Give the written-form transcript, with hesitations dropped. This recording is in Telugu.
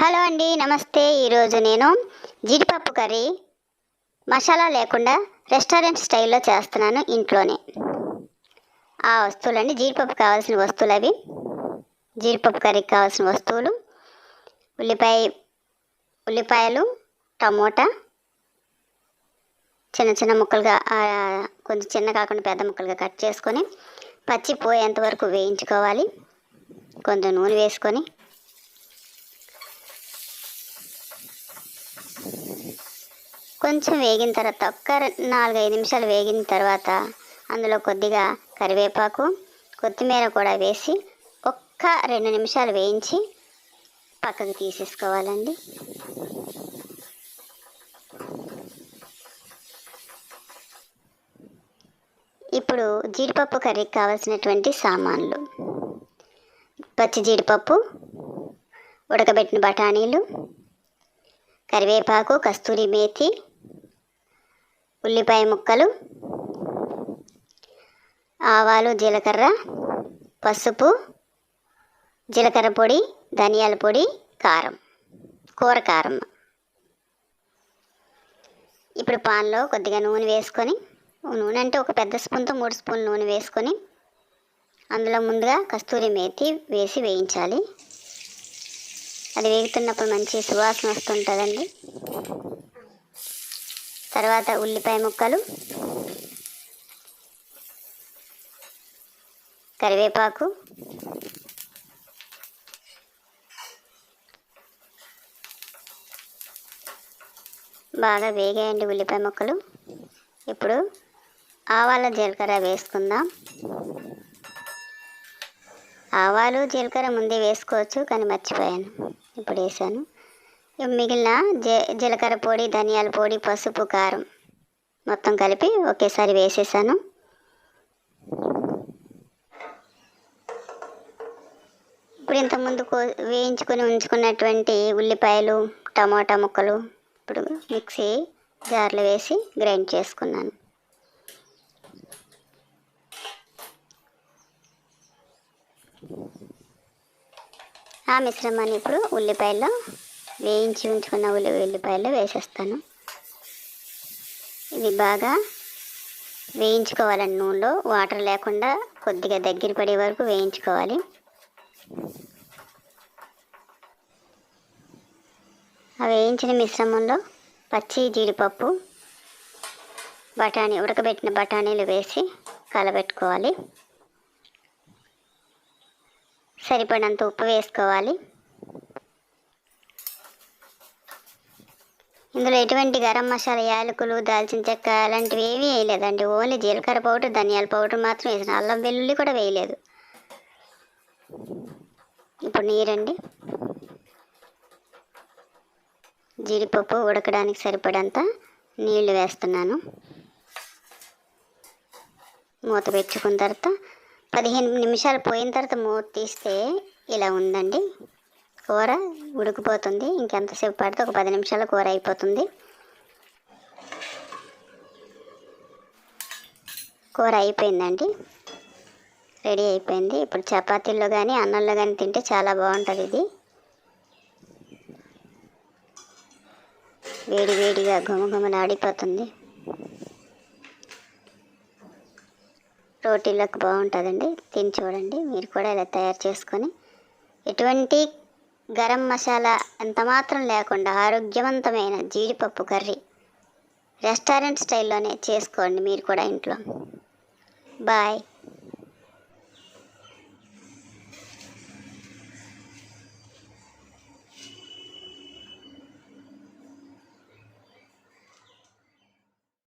హలో అండి, నమస్తే. ఈరోజు నేను జీడిపప్పు కర్రీ మసాలా లేకుండా రెస్టారెంట్ స్టైల్లో చేస్తున్నాను ఇంట్లోనే. ఆ వస్తువులండి, జీడిపప్పు కావాల్సిన వస్తువులు అవి. జీడిపప్పు కర్రీకి కావాల్సిన వస్తువులు: ఉల్లిపాయలు, టమోటా చిన్న చిన్న ముక్కలుగా, కొంచెం చిన్న కాకుండా పెద్ద ముక్కలుగా కట్ చేసుకొని పచ్చి పోయేంత వరకు వేయించుకోవాలి. కొంచెం నూనె వేసుకొని కొంచెం వేగిన తర్వాత, ఒక్క 4-5 నిమిషాలు వేగిన తర్వాత అందులో కొద్దిగా కరివేపాకు, కొత్తిమీర కూడా వేసి ఒక్క 2 నిమిషాలు వేయించి పక్కకు తీసేసుకోవాలండి. ఇప్పుడు జీడిపప్పు కర్రీకి కావాల్సినటువంటి సామాన్లు: పచ్చి జీడిపప్పు, ఉడకబెట్టిన బఠానీలు, కరివేపాకు, కస్తూరి మేతి, ఉల్లిపాయ ముక్కలు, ఆవాలు, జీలకర్ర, పసుపు, జీలకర్ర పొడి, ధనియాల పొడి, కారం, కూర కారం. ఇప్పుడు పాన్లో కొద్దిగా నూనె వేసుకొని, నూనె అంటే ఒక పెద్ద స్పూన్తో 3 స్పూన్లు నూనె వేసుకొని అందులో ముందుగా కస్తూరి మేతి వేసి వేయించాలి. అది వేగుతున్నప్పుడు మంచి సువాసన వస్తుంటుందండి. తర్వాత ఉల్లిపాయ ముక్కలు, కరివేపాకు, బాగా వేగాయండి ఉల్లిపాయ ముక్కలు. ఇప్పుడు ఆవాల జీలకర్ర వేసుకుందాం. ఆవాలు జీలకర్ర ముందే వేసుకోవచ్చు, కానీ మర్చిపోయాను, ఇప్పుడు వేసాను. మిగిలిన జీలకర్ర పొడి, ధనియాల పొడి, పసుపు, కారం మొత్తం కలిపి ఒకేసారి వేసేసాను. ఇప్పుడు ఇంతకుముందు వేయించుకొని ఉంచుకున్నటువంటి ఉల్లిపాయలు, టమోటా ముక్కలు ఇప్పుడు మిక్సీ జార్లో వేసి గ్రైండ్ చేసుకున్నాను. ఆ మిశ్రమాన్ని ఇప్పుడు వేయించి ఉంచుకున్న ఉల్లిపాయల్లో వేసేస్తాను. ఇది బాగా వేయించుకోవాలండి. నూనెలో వాటర్ లేకుండా కొద్దిగా దగ్గర పడే వరకు వేయించుకోవాలి. ఆ వేయించిన మిశ్రమంలో పచ్చి జీడిపప్పు, ఉడకబెట్టిన బఠానీలు వేసి కలబెట్టుకోవాలి. సరిపడినంత ఉప్పు వేసుకోవాలి. ఇందులో ఎటువంటి గరం మసాలా, యాలకులు, దాల్చిన చెక్క అలాంటివి ఏమీ వేయలేదండి. ఓన్లీ జీలకర్ర పౌడర్, ధనియాల పౌడర్ మాత్రం వేసిన. అల్లం వెల్లుల్లి కూడా వేయలేదు. ఇప్పుడు నీరండి, జీడిపప్పు ఉడకడానికి సరిపడంత నీళ్లు వేస్తున్నాను. మూత పెట్టుకున్న తర్వాత 15 నిమిషాలు పోయిన తర్వాత మూత తీస్తే ఇలా ఉందండి. కూర ఉడికిపోతుంది. ఇంకెంతసేపు పడితే ఒక 10 నిమిషాల కూర అయిపోతుంది. కూర అయిపోయిందండి, రెడీ అయిపోయింది. ఇప్పుడు చపాతీల్లో కానీ అన్నంలో కానీ తింటే చాలా బాగుంటుంది. ఇది వేడి వేడిగా గుమగుమలాడిపోతుంది. రోటీలకు బాగుంటుందండి. తిని చూడండి మీరు కూడా ఇలా తయారు చేసుకొని. ఎటువంటి గరం మసాలా ఎంత మాత్రం లేకుండా ఆరోగ్యవంతమైన జీడిపప్పు కర్రీ రెస్టారెంట్ స్టైల్లోనే చేసుకోండి మీరు కూడా ఇంట్లో. బాయ్.